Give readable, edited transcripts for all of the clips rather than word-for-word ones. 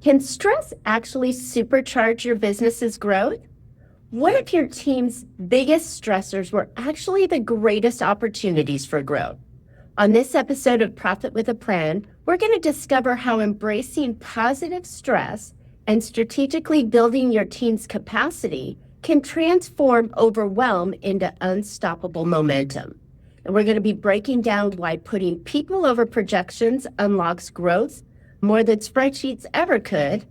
Can stress actually supercharge your business's growth? What if your team's biggest stressors were actually the greatest opportunities for growth? On this episode of Profit with a Plan, we're going to discover how embracing positive stress and strategically building your team's capacity can transform overwhelm into unstoppable momentum. And we're going to be breaking down why putting people over projections unlocks growth more than spreadsheets ever could,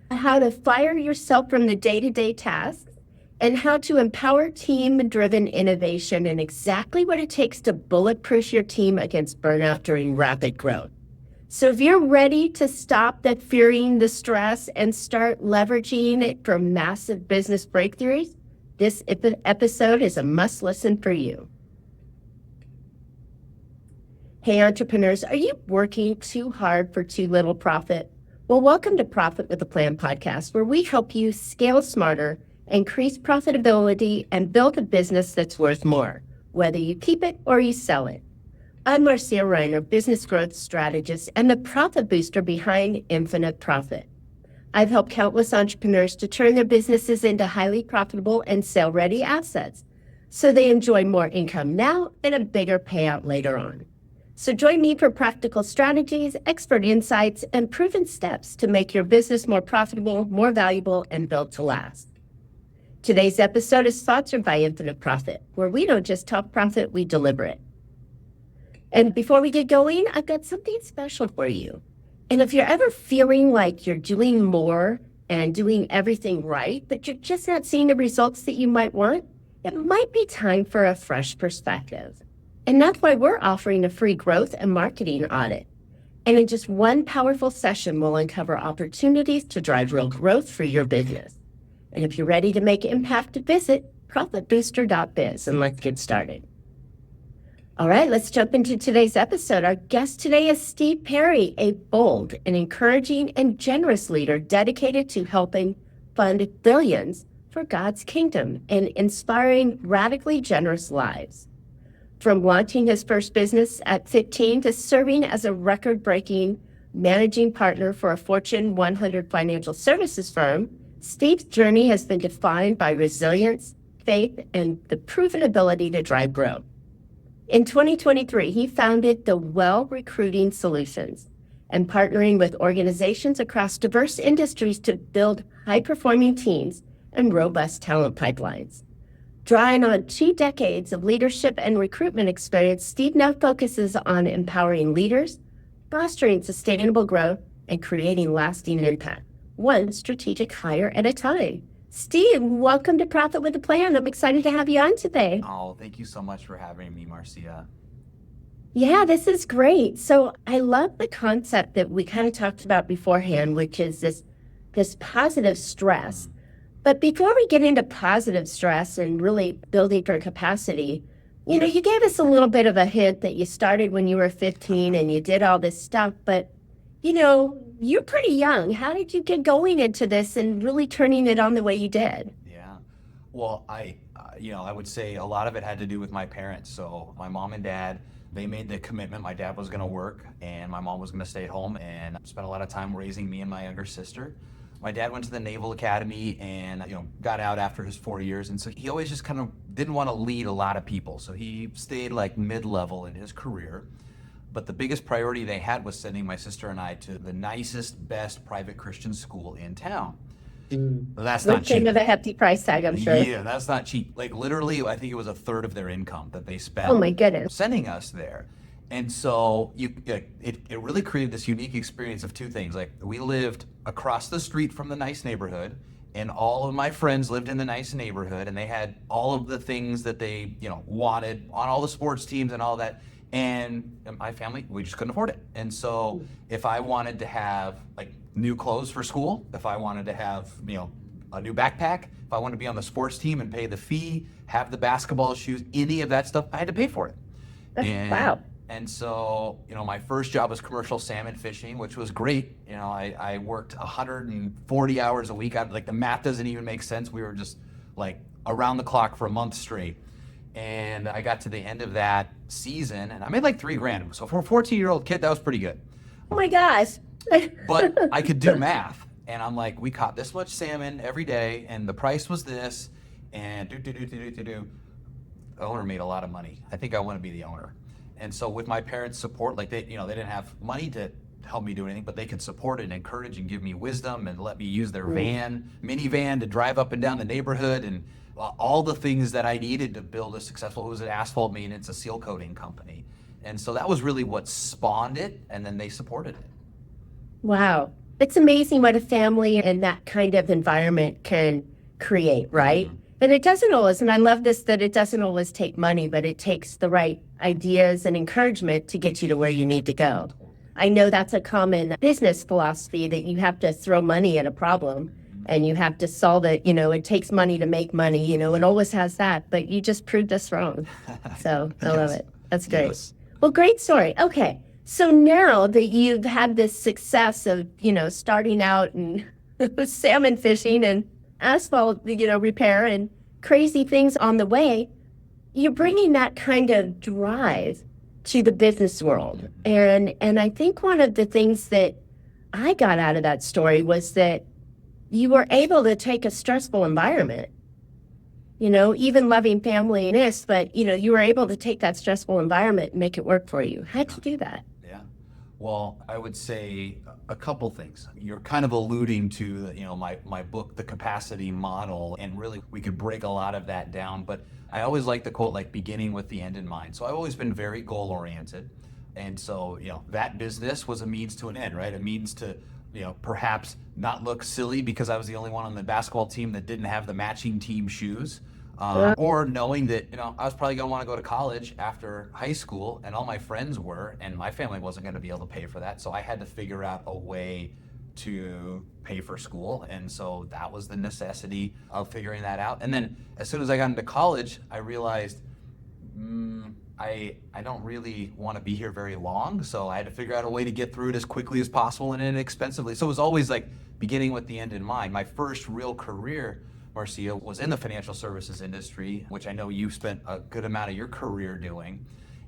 how to fire yourself from the day-to-day tasks, and how to empower team-driven innovation and exactly what it takes to bulletproof your team against burnout during rapid growth. So if you're ready to stop that fearing the stress and start leveraging it for massive business breakthroughs, this episode is a must-listen for you. Hey, entrepreneurs, are you working too hard for too little profit? Well, welcome to Profit with a Plan podcast, where we help you scale smarter, increase profitability, and build a business that's worth more, whether you keep it or you sell it. I'm Marcia Riner, business growth strategist and the profit booster behind Infinite Profit. I've helped countless entrepreneurs to turn their businesses into highly profitable and sale-ready assets, so they enjoy more income now and a bigger payout later on. So join me for practical strategies, expert insights, and proven steps to make your business more profitable, more valuable, and built to last. Today's episode is sponsored by Infinite Profit, where we don't just talk profit, we deliver it. And before we get going, I've got something special for you. And if you're ever feeling like you're doing more and doing everything right, but you're just not seeing the results that you might want, it might be time for a fresh perspective. And that's why we're offering a free growth and marketing audit. And in just one powerful session, we'll uncover opportunities to drive real growth for your business. And if you're ready to make impact, visit profitbooster.biz and let's get started. All right, let's jump into today's episode. Our guest today is Steve Perry, a bold and encouraging and generous leader dedicated to helping fund billions for God's kingdom and inspiring radically generous lives. From launching his first business at 15 to serving as a record-breaking managing partner for a Fortune 100 financial services firm, Steve's journey has been defined by resilience, faith, and the proven ability to drive growth. In 2023, he founded the Well Recruiting Solutions and partnering with organizations across diverse industries to build high-performing teams and robust talent pipelines. Drawing on 2 decades of leadership and recruitment experience, Steve now focuses on empowering leaders, fostering sustainable growth, and creating lasting impact, one strategic hire at a time. Steve, welcome to Profit with a Plan. I'm excited to have you on today. Oh, thank you so much for having me, Marcia. Yeah, this is great. So I love the concept that we kind of talked about beforehand, which is this positive stress. But before we get into positive stress and really building for capacity, you gave us a little bit of a hint that you started when you were 15 and you did all this stuff, but you're pretty young. How did you get going into this and really turning it on the way you did? Yeah. Well, I would say a lot of it had to do with my parents. So my mom and dad, they made the commitment. My dad was going to work and my mom was going to stay at home and spent a lot of time raising me and my younger sister. My dad went to the Naval Academy and, got out after his 4 years. And so he always just kind of didn't want to lead a lot of people. So he stayed like mid-level in his career. But the biggest priority they had was sending my sister and I to the nicest, best private Christian school in town. That's not cheap. Came with a hefty price tag, I'm sure. Yeah, that's not cheap. Like literally, I think it was a third of their income that they spent. Oh my goodness. Sending us there. And so it really created this unique experience of 2 things. Like we lived across the street from the nice neighborhood, and all of my friends lived in the nice neighborhood, and they had all of the things that they wanted on all the sports teams and all that. And my family, we just couldn't afford it. And so if I wanted to have like new clothes for school, if I wanted to have a new backpack, if I wanted to be on the sports team and pay the fee, have the basketball shoes, any of that stuff, I had to pay for it. Wow. And so, my first job was commercial salmon fishing, which was great. I worked 140 hours a week. The math doesn't even make sense. We were just like around the clock for a month straight. And I got to the end of that season and I made like $3,000. So for a 14-year-old kid, that was pretty good. Oh my gosh. But I could do math. And I'm like, we caught this much salmon every day, and the price was this, and The owner made a lot of money. I think I want to be the owner. And so with my parents' support, like they didn't have money to help me do anything, but they could support and encourage and give me wisdom and let me use their minivan to drive up and down the neighborhood and all the things that I needed to build a successful, it was an asphalt maintenance, a seal coating company. And so that was really what spawned it, and then they supported it. Wow. It's amazing what a family and that kind of environment can create, right? But it doesn't always, and I love this, that it doesn't always take money, but it takes the right ideas and encouragement to get you to where you need to go. I know that's a common business philosophy, that you have to throw money at a problem and you have to solve it. It takes money to make money, it always has that, but you just proved us wrong. So I love it. That's great. Yes. Well, great story. Okay. So now that you've had this success of, starting out and salmon fishing and asphalt, repair and crazy things on the way, you're bringing that kind of drive to the business world. And I think one of the things that I got out of that story was that you were able to take a stressful environment, even loving family and this, but, you were able to take that stressful environment and make it work for you. How'd you do that? Yeah. Well, I would say a couple things. You're kind of alluding to, my book, The Capacity Model, and really we could break a lot of that down. But I always like the quote, like beginning with the end in mind. So I've always been very goal oriented. And so, that business was a means to an end, right? A means to, perhaps not look silly because I was the only one on the basketball team that didn't have the matching team shoes. Or knowing that, I was probably going to want to go to college after high school, and all my friends were, and my family wasn't going to be able to pay for that. So I had to figure out a way to pay for school. And so that was the necessity of figuring that out. And then as soon as I got into college, I realized I don't really want to be here very long. So I had to figure out a way to get through it as quickly as possible and inexpensively. So it was always like beginning with the end in mind. My first real career, Marcia, was in the financial services industry, which I know you spent a good amount of your career doing.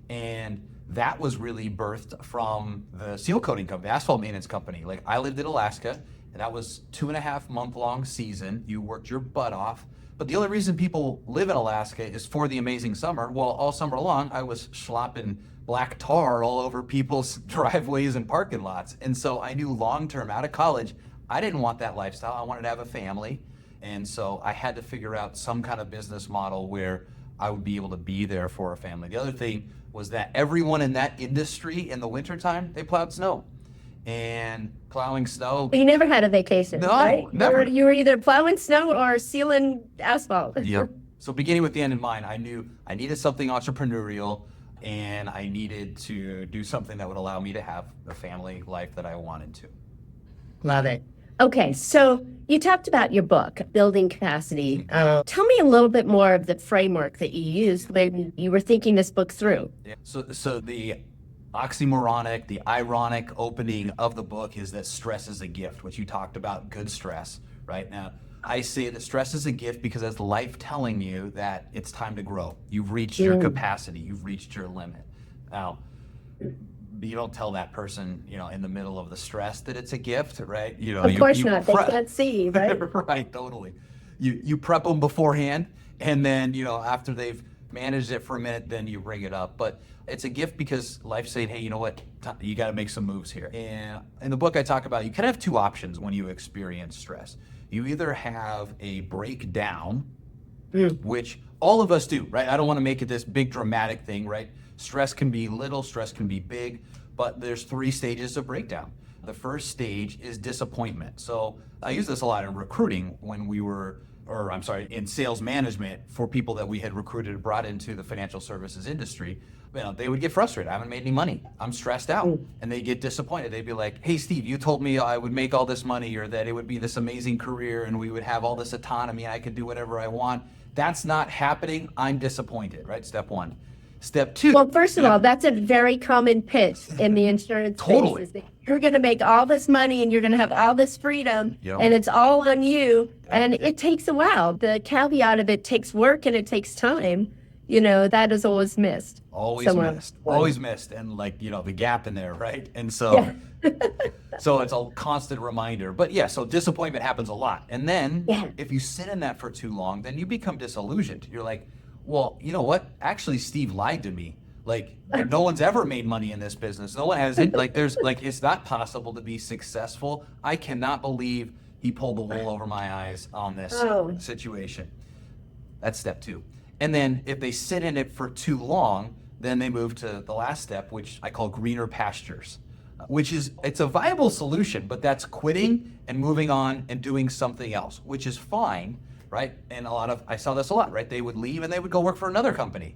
And that was really birthed from the seal coating company, the asphalt maintenance company. Like, I lived in Alaska, and that was 2.5-month-long season. You worked your butt off. But the only reason people live in Alaska is for the amazing summer. Well, all summer long, I was slopping black tar all over people's driveways and parking lots. And so I knew long-term, out of college, I didn't want that lifestyle. I wanted to have a family. And so I had to figure out some kind of business model where I would be able to be there for a family. The other thing was that everyone in that industry in the wintertime, they plowed snow. And plowing snow. You never had a vacation, No, right? never. You were either plowing snow or sealing asphalt. Yep. So beginning with the end in mind, I knew I needed something entrepreneurial, and I needed to do something that would allow me to have the family life that I wanted to. Love it. Okay, so you talked about your book, Building Capacity. Tell me a little bit more of the framework that you used when you were thinking this book through. Yeah. So the oxymoronic, the ironic opening of the book is that stress is a gift, which you talked about, good stress, right? Now, I say that stress is a gift because it's life telling you that it's time to grow. You've reached your capacity. You've reached your limit. Now, you don't tell that person, in the middle of the stress that it's a gift, right? Of course not. They can't see, right? Right, totally. You prep them beforehand, and then, after they've managed it for a minute, then you bring it up. But it's a gift because life's saying, hey, you know what? You got to make some moves here. And in the book, I talk about you kind of have two options when you experience stress. You either have a breakdown, which all of us do, right? I don't want to make it this big dramatic thing, right? Stress can be little, stress can be big, but there's 3 stages of breakdown. The first stage is disappointment. So I use this a lot in recruiting in sales management for people that we had recruited and brought into the financial services industry. They would get frustrated. I haven't made any money. I'm stressed out. And they get disappointed. They'd be like, hey, Steve, you told me I would make all this money, or that it would be this amazing career and we would have all this autonomy and I could do whatever I want. That's not happening. I'm disappointed, right? Step 1. Step 2. Well, first of all, that's a very common pitch in the insurance Totally. space. You're going to make all this money and you're going to have all this freedom, and it's all on you. And it takes a while. The caveat of it takes work and it takes time. that is always missed. somewhere. Always missed. And like, the gap in there, right? And so, Yeah. so it's a constant reminder. But yeah, so disappointment happens a lot. And then Yeah. if you sit in that for too long, then you become disillusioned. You're like, well, you know what? Actually, Steve lied to me. Like, no one's ever made money in this business. No one has it. Like, it's not possible to be successful. I cannot believe he pulled the wool over my eyes on this situation. That's step 2. And then if they sit in it for too long, then they move to the last step, which I call greener pastures, it's a viable solution, but that's quitting and moving on and doing something else, which is fine, right? And I saw this a lot, right? They would leave and they would go work for another company.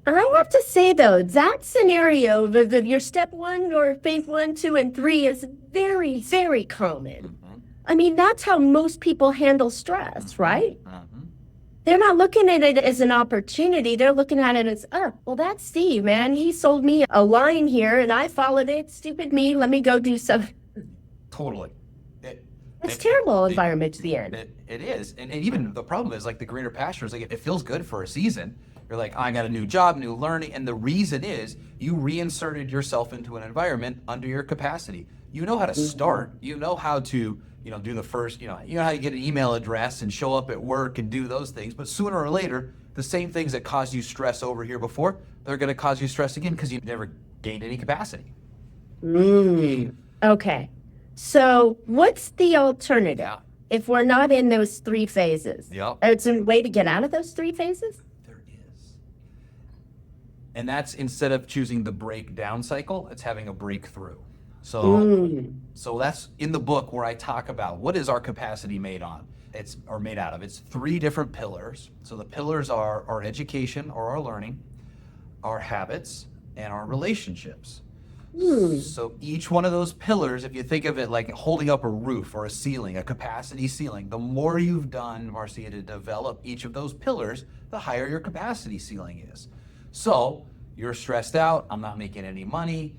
I have to say, though, that scenario, your step 1 or phase 1, 2, and 3 is very, very common. I mean, that's how most people handle stress, right? They're not looking at it as an opportunity. They're looking at it as, oh, well, that's Steve, man. He sold me a line here and I followed it. Stupid me. Let me go do something. Totally. It's terrible environment to the end. It is. And even the problem is like the greener pastures, like it feels good for a season. You're like, I got a new job, new learning. And the reason is you reinserted yourself into an environment under your capacity. You know how to start. You know how to do the first, you know how you get an email address and show up at work and do those things. But sooner or later, the same things that caused you stress over here before, they're going to cause you stress again because you never gained any capacity. Okay. So what's the alternative Yeah. if we're not in those 3 phases? Yep. It's a way to get out of those 3 phases? There is. And that's instead of choosing the breakdown cycle, it's having a breakthrough. So that's in the book where I talk about what is our capacity made out of. It's 3 different pillars. So the pillars are our education or our learning, our habits, and our relationships. So each one of those pillars, if you think of it like holding up a roof or a ceiling, a capacity ceiling, the more you've done, Marcia, to develop each of those pillars, the higher your capacity ceiling is. So you're stressed out, I'm not making any money.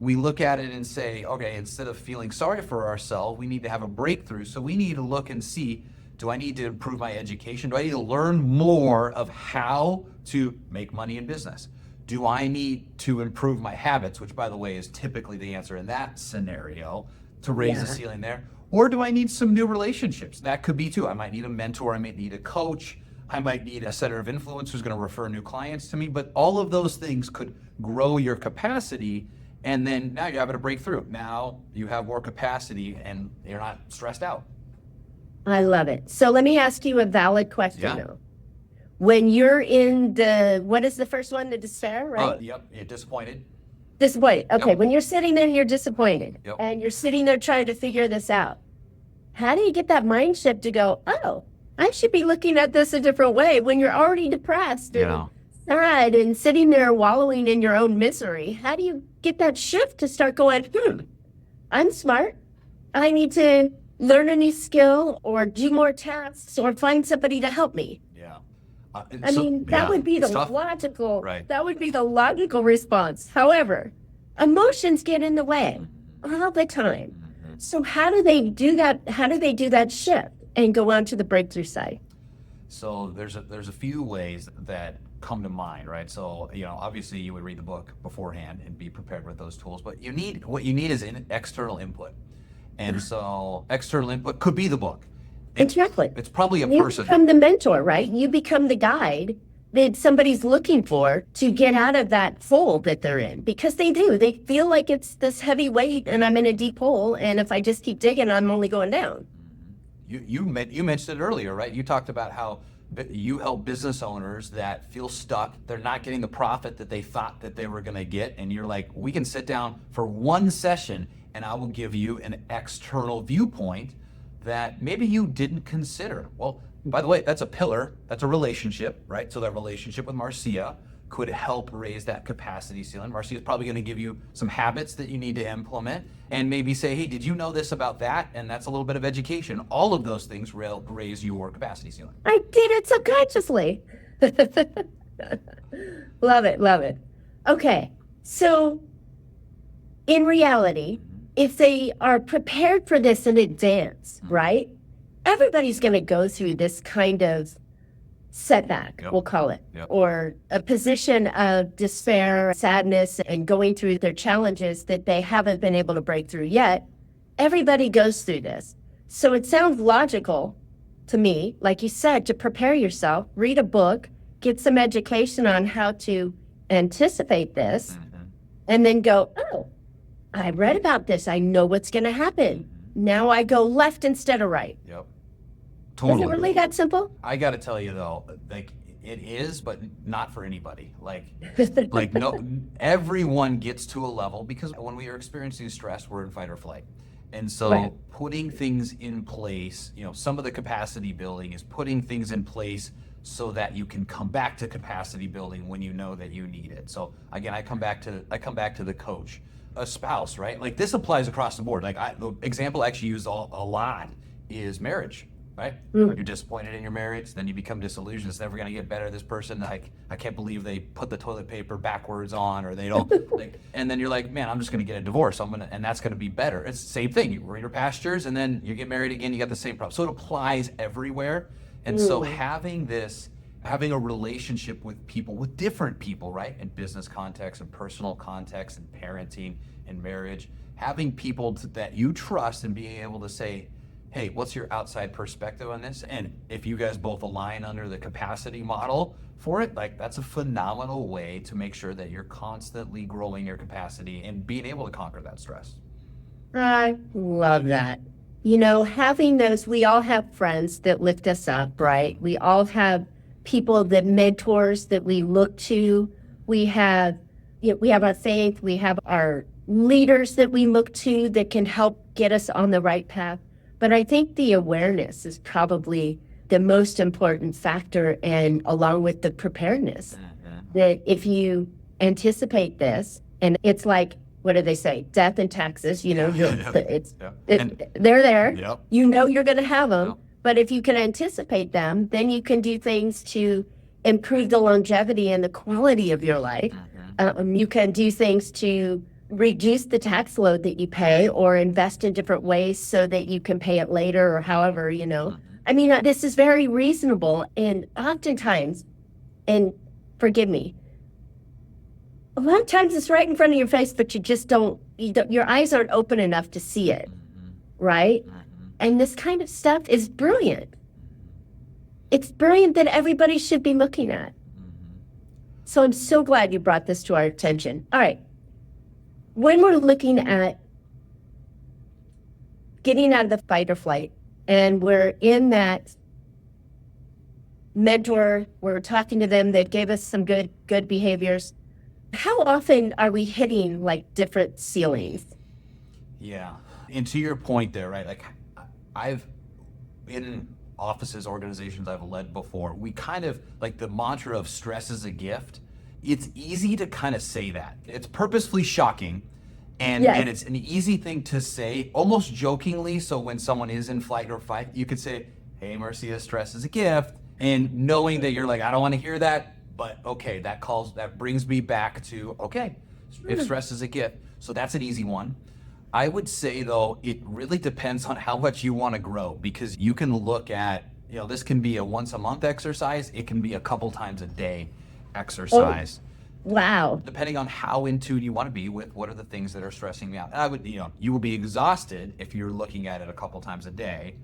We look at it and say, okay, instead of feeling sorry for ourselves, we need to have a breakthrough. So we need to look and see, do I need to improve my education? Do I need to learn more of how to make money in business? Do I need to improve my habits, which, by the way, is typically the answer in that scenario, to raise the ceiling there? Or do I need some new relationships? That could be too. I might need a mentor. I might need a coach. I might need a center of influence who's going to refer new clients to me. But all of those things could grow your capacity. And then now you're having a breakthrough. Now you have more capacity and you're not stressed out. I love it. So let me ask you a valid question, though. When you're in what is the first one? The despair, right? Yep. You're disappointed. Disappointed. Okay. Yep. When you're sitting there, you're disappointed. Yep. And you're sitting there trying to figure this out. How do you get that mind shift to go, oh, I should be looking at this a different way when you're already depressed and sad and sitting there wallowing in your own misery? How do you get that shift to start going, I'm smart. I need to learn a new skill or do more tasks or find somebody to help me? Yeah. That would be the logical, that would be the logical response. However, emotions get in the way all the time. So how do they do that? How do they do that shift and go on to the breakthrough side? So there's a few ways that come to mind, right? So, obviously you would read the book beforehand and be prepared with those tools, but what you need is external input. And so external input could be the book. Exactly. It's probably a you person. You become the mentor, right? You become the guide that somebody's looking for to get out of that hole that they're in, because they do. They feel like it's this heavy weight and I'm in a deep hole, and if I just keep digging, I'm only going down. You mentioned it earlier, right? You talked about how you help business owners that feel stuck. They're not getting the profit that they thought that they were going to get. And you're like, we can sit down for one session and I will give you an external viewpoint that maybe you didn't consider. Well, by the way, that's a pillar. That's a relationship, right? So that relationship with Marcia could help raise that capacity ceiling. Marcia is probably going to give you some habits that you need to implement and maybe say, hey, did you know this about that? And that's a little bit of education. All of those things raise your capacity ceiling. I did it subconsciously. Love it, love it. Okay, so in reality, if they are prepared for this in advance, right? Everybody's going to go through this kind of setback, Yep. we'll call it, Yep. or a position of despair, sadness, and going through their challenges that they haven't been able to break through yet. Everybody goes through this. So it sounds logical to me, like you said, to prepare yourself, read a book, get some education on how to anticipate this, Mhm. and then go, oh, I read about this. I know what's going to happen. Now I go left instead of right. Yep. Is Totally. it really that simple? I got to tell you though, like it is, but not for anybody. Like no, everyone gets to a level because when we are experiencing stress, we're in fight or flight. And so Right. putting things in place, some of the capacity building is putting things in place so that you can come back to capacity building when you know that you need it. So again, I come back to the coach, a spouse, right? Like this applies across the board. Like the example I actually use a lot is marriage. Right? You're disappointed in your marriage, then you become disillusioned. It's never going to get better. This person, I can't believe they put the toilet paper backwards on, or they don't. And then you're like, man, I'm just going to get a divorce. And that's going to be better. It's the same thing. You greener pastures, and then you get married again. You got the same problem. So it applies everywhere. And so having a relationship with people, with different people, right, in business context and personal context and parenting and marriage, having people that you trust and being able to say, hey, what's your outside perspective on this? And if you guys both align under the capacity model for it, like that's a phenomenal way to make sure that you're constantly growing your capacity and being able to conquer that stress. I love that. Having those, we all have friends that lift us up, right? We all have people that mentors that we look to. We have our faith. We have our leaders that we look to that can help get us on the right path. But I think the awareness is probably the most important factor, and along with the preparedness, that if you anticipate this, and it's like, what do they say? Death and taxes, they're there. Yep. You're going to have them. Yep. But if you can anticipate them, then you can do things to improve the longevity and the quality of your life. You can do things to reduce the tax load that you pay, or invest in different ways so that you can pay it later, or however, I mean, this is very reasonable. And oftentimes, and forgive me, a lot of times it's right in front of your face, but you don't, your eyes aren't open enough to see it, right? And this kind of stuff is brilliant. It's brilliant that everybody should be looking at. So I'm so glad you brought this to our attention. All right. When we're looking at getting out of the fight or flight, and we're in that mentor, we're talking to them, that gave us some good behaviors, how often are we hitting like different ceilings? Yeah. And to your point there, right? Like I've in offices, organizations I've led before, we kind of like the mantra of stress is a gift. It's easy to kind of say that. It's purposefully shocking, and it's an easy thing to say, almost jokingly. So when someone is in flight or fight, you could say, hey, Marcia, stress is a gift. And knowing that you're like, I don't want to hear that, but okay, that brings me back to, okay, if stress is a gift. So that's an easy one. I would say though, it really depends on how much you want to grow, because you can look at, this can be a once a month exercise. It can be a couple times a day exercise. Wow. Depending on how in tune you want to be with what are the things that are stressing me out. And I would, you will be exhausted if you're looking at it a couple times a day,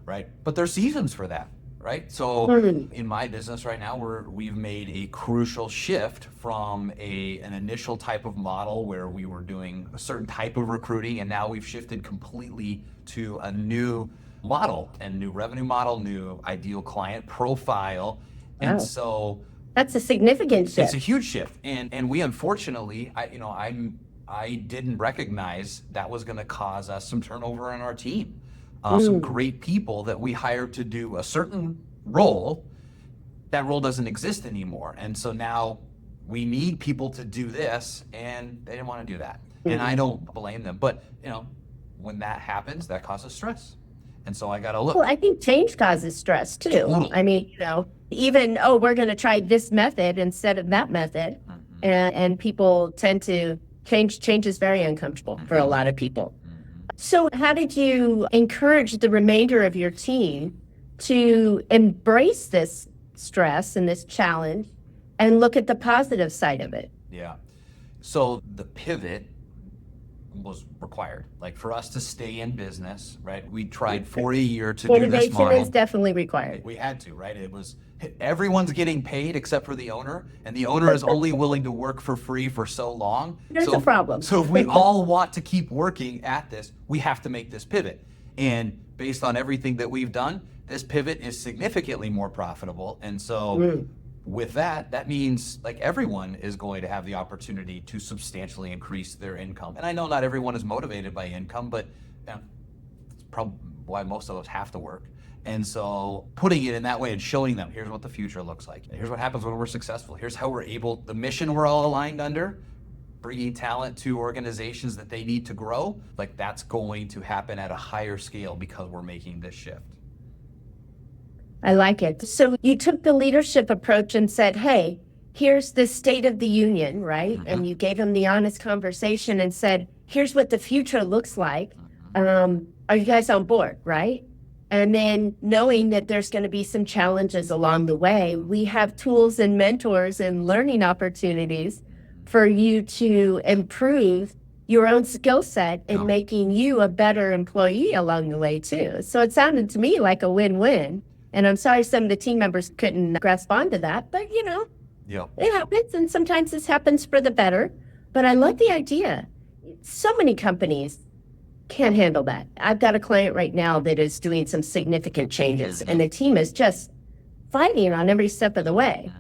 right? But there's seasons for that, right? So in my business right now, we've made a crucial shift from an initial type of model where we were doing a certain type of recruiting, and now we've shifted completely to a new model and new revenue model, new ideal client profile. And Wow. so That's a significant shift. it's a huge shift, and we unfortunately, I didn't recognize that was going to cause us some turnover in our team. Some great people that we hired to do a certain role, that role doesn't exist anymore, and so now we need people to do this, and they didn't want to do that, and I don't blame them. But when that happens, that causes stress, and so I got to look. Well, I think change causes stress too. Totally. I mean, even, we're going to try this method instead of that method. And people tend to change is very uncomfortable for a lot of people. So how did you encourage the remainder of your team to embrace this stress and this challenge and look at the positive side of it. Yeah. So the pivot was required. Like for us to stay in business, right? We tried for a year to do this Innovation model. is definitely required. We had to, right? It was, everyone's getting paid except for the owner, and the owner is only willing to work for free for so long. There's a problem. So if we all want to keep working at this, we have to make this pivot. And based on everything that we've done, this pivot is significantly more profitable. And so with that, that means like everyone is going to have the opportunity to substantially increase their income. And I know not everyone is motivated by income, but it's probably why most of us have to work. And so putting it in that way and showing them, here's what the future looks like. Here's what happens when we're successful. Here's how we're able, the mission we're all aligned under, bringing talent to organizations that they need to grow, like that's going to happen at a higher scale because we're making this shift. I like it. So you took the leadership approach and said, hey, here's the state of the union, right? Mm-hmm. And you gave them the honest conversation and said, here's what the future looks like. Are you guys on board, right? And then knowing that there's going to be some challenges along the way, we have tools and mentors and learning opportunities for you to improve your own skill set in making you a better employee along the way too. So it sounded to me like a win-win. And I'm sorry some of the team members couldn't grasp onto that, but it happens, and sometimes this happens for the better. But I love the idea. So many companies can't handle that. I've got a client right now that is doing some significant changes, and the team is just fighting on every step of the way.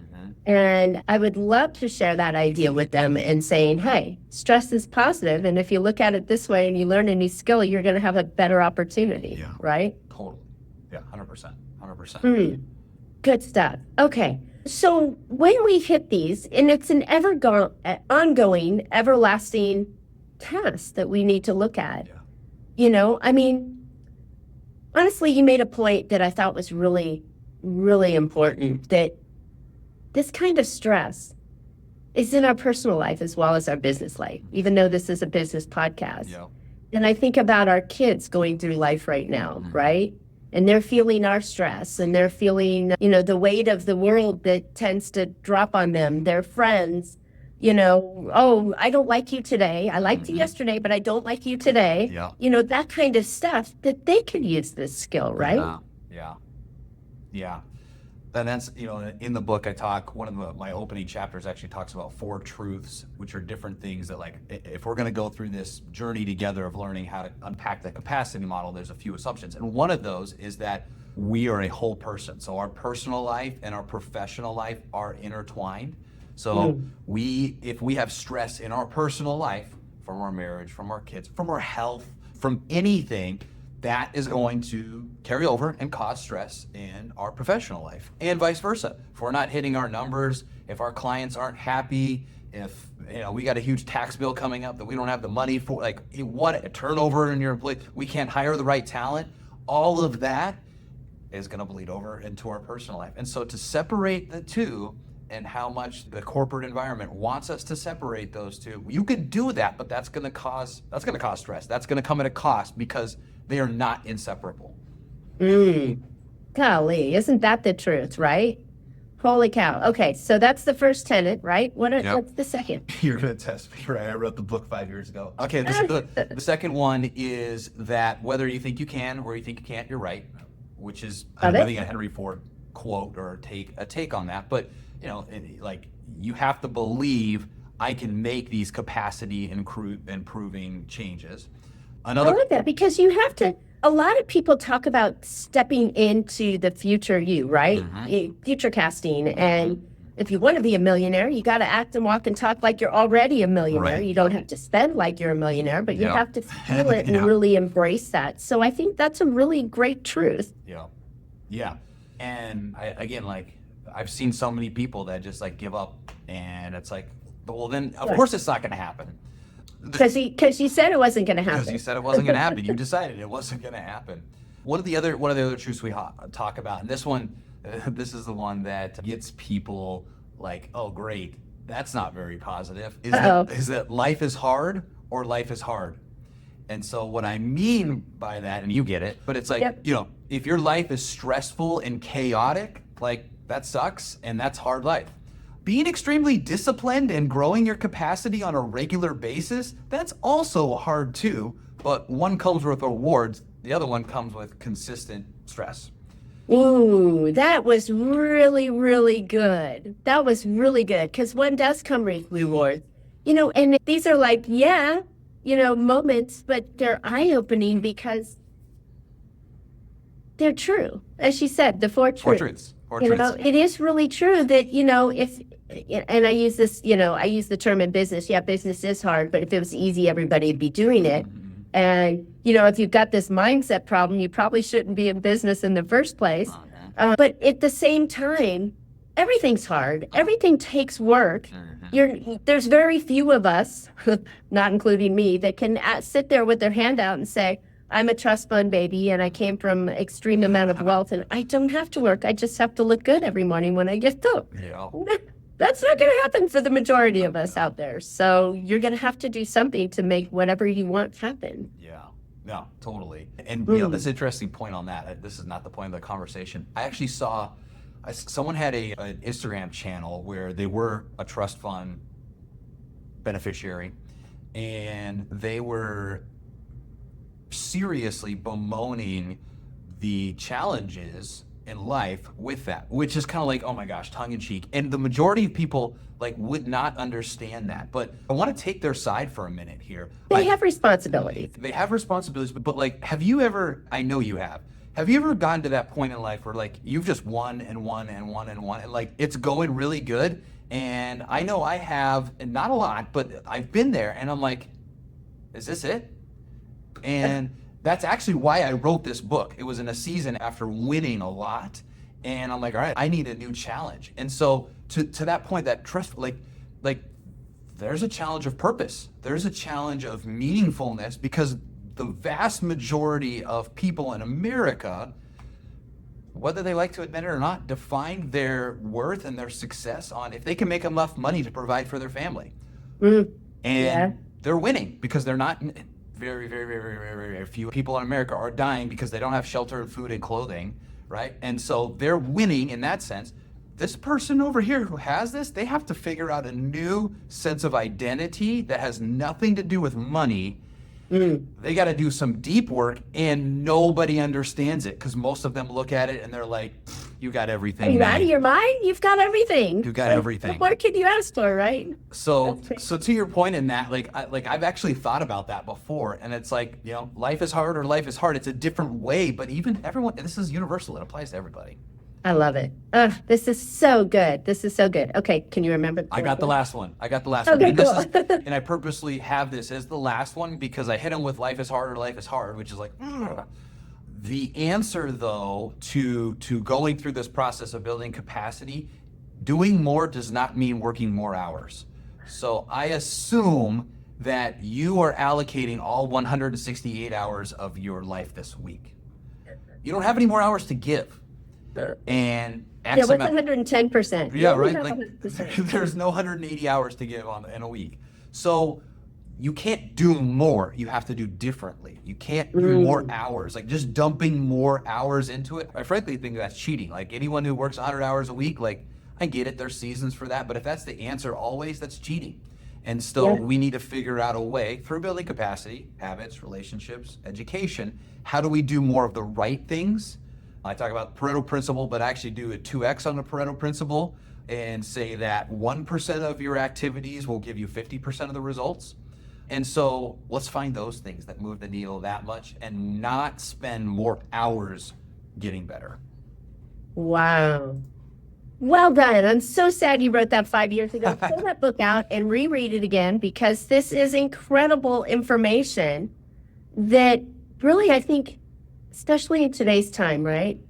And I would love to share that idea with them and saying, hey, stress is positive, and if you look at it this way and you learn a new skill, you're going to have a better opportunity, right? Totally. Yeah, 100%. 100%. Good stuff. Okay. So when we hit these, and it's an ongoing, everlasting task that we need to look at. Honestly, you made a point that I thought was really, really important, that this kind of stress is in our personal life as well as our business life, even though this is a business podcast. Yeah. And I think about our kids going through life right now, right? And they're feeling our stress, and they're feeling, the weight of the world that tends to drop on them. Their friends, oh, I don't like you today. I liked you yesterday, but I don't like you today. Yeah. That kind of stuff, that they could use this skill, right? Yeah. And that's, in the book I talk, one of my opening chapters actually talks about 4 truths, which are different things that, like, if we're going to go through this journey together of learning how to unpack the capacity model, there's a few assumptions. And one of those is that we are a whole person. So our personal life and our professional life are intertwined. So if we have stress in our personal life, from our marriage, from our kids, from our health, from anything, that is going to carry over and cause stress in our professional life, and vice versa. If we're not hitting our numbers, if our clients aren't happy, if we got a huge tax bill coming up that we don't have the money for, like what a turnover in your employee, we can't hire the right talent, all of that is going to bleed over into our personal life. And so to separate the two, and how much the corporate environment wants us to separate those two, you could do that, but that's going to cause stress. That's going to come at a cost because they are not inseparable. Golly, isn't that the truth, right? Holy cow. Okay, so that's the first tenet, right? What's the second? You're going to test me, right? I wrote the book 5 years ago. Okay, the second one is that whether you think you can or you think you can't, you're right, which is, I think, a Henry Ford quote or a take on that. But, you have to believe I can make these capacity improving changes. I like that, because you have to, a lot of people talk about stepping into the future you, right? Future casting. And if you want to be a millionaire, you got to act and walk and talk like you're already a millionaire. Right. You don't have to spend like you're a millionaire, but you have to feel it and really embrace that. So I think that's a really great truth. Yeah. And I've seen so many people that just give up, and it's like, well, then of course it's not going to happen. Because you said it wasn't going to happen. Because you said it wasn't going to happen. You decided it wasn't going to happen. One of the other truths we talk about, and this is the one that gets people like, oh, great, that's not very positive, is that life is hard or life is hard. And so what I mean by that, and you get it, but it's like, if your life is stressful and chaotic, that sucks, and that's hard life. Being extremely disciplined and growing your capacity on a regular basis, that's also hard too, but one comes with rewards, the other one comes with consistent stress. Ooh, that was really, really good. That was really good because one does come with rewards, and these are like, moments, but they're eye-opening because they're true. As she said, the four truths. Four truths. It is really true that, and I use this, I use the term in business. Yeah, business is hard, but if it was easy, everybody would be doing it. And, if you've got this mindset problem, you probably shouldn't be in business in the first place. But at the same time, everything's hard. Everything takes work. There's very few of us, not including me, that can sit there with their hand out and say, I'm a trust fund baby and I came from extreme amount of wealth and I don't have to work. I just have to look good every morning when I get up. Yeah. That's not going to happen for the majority of us out there. So you're going to have to do something to make whatever you want happen. Yeah, no, totally. And that's an interesting point on that. This is not the point of the conversation. I actually saw someone had an Instagram channel where they were a trust fund beneficiary, and they were seriously bemoaning the challenges in life with that, which is kind of like, oh my gosh, tongue in cheek. And the majority of people would not understand that. But I want to take their side for a minute here. They have responsibilities. They have responsibilities, but have you ever, I know you have you ever gotten to that point in life where you've just won and won and won and won and it's going really good? And I know I have, and not a lot, but I've been there and I'm like, is this it? And that's actually why I wrote this book. It was in a season after winning a lot. And I'm like, all right, I need a new challenge. And so to that point, that trust, there's a challenge of purpose. There's a challenge of meaningfulness because the vast majority of people in America, whether they like to admit it or not, define their worth and their success on if they can make enough money to provide for their family. And they're winning because they're not... Very, very, very, very, very few people in America are dying because they don't have shelter and food and clothing, right? And so they're winning in that sense. This person over here who has this, they have to figure out a new sense of identity that has nothing to do with money. They got to do some deep work and nobody understands it because most of them look at it and they're like, you got everything. Are you out of your mind? You've got everything. You got everything. What can you ask for, right? So to your point in that, I've actually thought about that before, and it's life is hard or life is hard. It's a different way, but even everyone, this is universal. It applies to everybody. I love it. This is so good. This is so good. Okay, can you remember? I got the last one. Okay, cool. And I purposely have this as the last one because I hit them with life is hard or life is hard, which is The answer, though, to going through this process of building capacity, doing more does not mean working more hours. So I assume that you are allocating all 168 hours of your life this week. You don't have any more hours to give. And what's 110%? Yeah, right. There's no 180 hours to give in a week. So you can't do more. You have to do differently. You can't do more hours. Just dumping more hours into it. I frankly think that's cheating. Anyone who works 100 hours a week, I get it. There's seasons for that. But if that's the answer always, that's cheating. And so we need to figure out a way through building capacity, habits, relationships, education. How do we do more of the right things? I talk about Pareto principle, but I actually do a 2X on the Pareto principle and say that 1% of your activities will give you 50% of the results. And so let's find those things that move the needle that much and not spend more hours getting better. Wow. Well done. I'm so sad you wrote that 5 years ago. Pull that book out and reread it again because this is incredible information that really, I think, especially in today's time, right?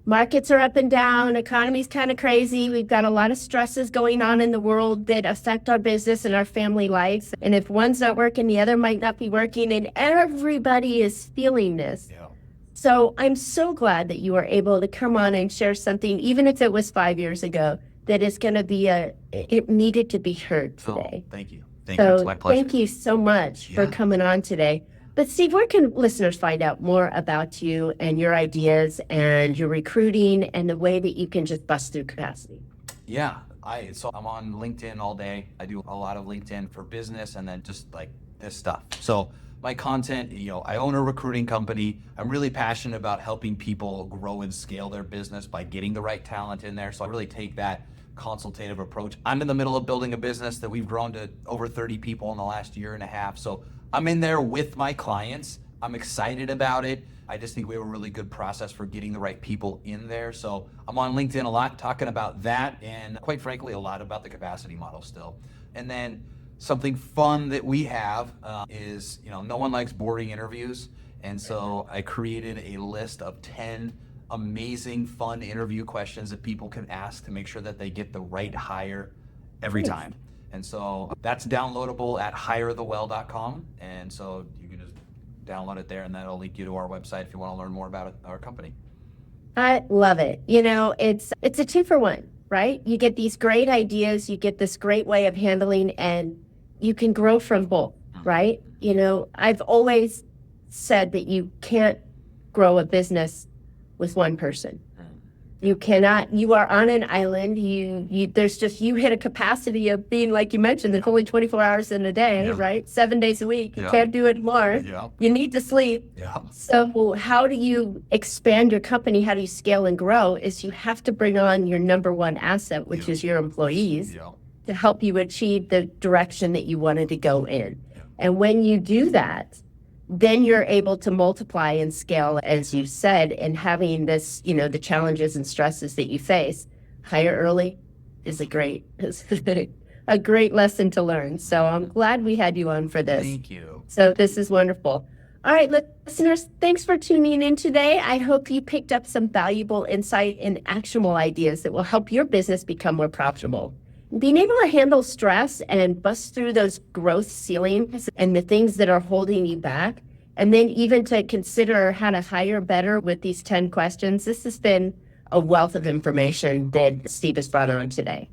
Markets are up and down, economy's kind of crazy. We've got a lot of stresses going on in the world that affect our business and our family lives. And if one's not working, the other might not be working, and everybody is feeling this. Yeah. So I'm so glad that you were able to come on and share something, even if it was 5 years ago, that is going to be it needed to be heard today. Oh, thank you. So it's my pleasure. Thank you so much for coming on today. But Steve, where can listeners find out more about you and your ideas and your recruiting and the way that you can just bust through capacity? Yeah, so I'm on LinkedIn all day. I do a lot of LinkedIn for business and then just like this stuff. So my content, I own a recruiting company. I'm really passionate about helping people grow and scale their business by getting the right talent in there. So I really take that consultative approach. I'm in the middle of building a business that we've grown to over 30 people in the last year and a half. So I'm in there with my clients. I'm excited about it. I just think we have a really good process for getting the right people in there. So I'm on LinkedIn a lot talking about that and quite frankly, a lot about the capacity model still. And then something fun that we have is, no one likes boring interviews. And so I created a list of 10 amazing, fun interview questions that people can ask to make sure that they get the right hire every time. And so that's downloadable at hirethewell.com. And so you can just download it there and that'll link you to our website if you want to learn more about our company. I love it. It's a 2-for-1, right? You get these great ideas, you get this great way of handling, and you can grow from both, right? I've always said that you can't grow a business with one person. You cannot. You are on an island. You hit a capacity of being, like you mentioned, there's only 24 hours in a day, right? 7 days a week. You can't do it more. You need to sleep. So how do you expand your company? How do you scale and grow? Is you have to bring on your number one asset, which is your employees, to help you achieve the direction that you wanted to go in. And when you do that, then you're able to multiply and scale, as you said, and having this, the challenges and stresses that you face. Hire early is a great lesson to learn. So I'm glad we had you on for this. Thank you. So this is wonderful. All right, listeners, thanks for tuning in today. I hope you picked up some valuable insight and actionable ideas that will help your business become more profitable. Being able to handle stress and bust through those growth ceilings and the things that are holding you back, and then even to consider how to hire better with these 10 questions, this has been a wealth of information that Steve has brought on today.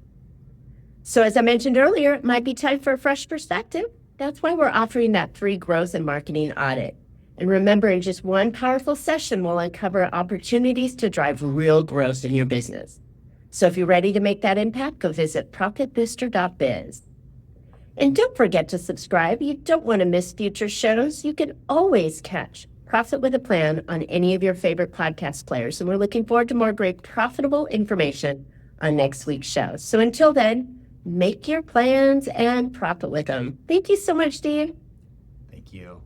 So as I mentioned earlier, it might be time for a fresh perspective. That's why we're offering that free growth and marketing audit. And remember, in just one powerful session, we'll uncover opportunities to drive real growth in your business. So if you're ready to make that impact, go visit profitbooster.biz. And don't forget to subscribe. You don't want to miss future shows. You can always catch Profit with a Plan on any of your favorite podcast players. And we're looking forward to more great profitable information on next week's show. So until then, make your plans and profit with them. Thank you so much, Steve. Thank you.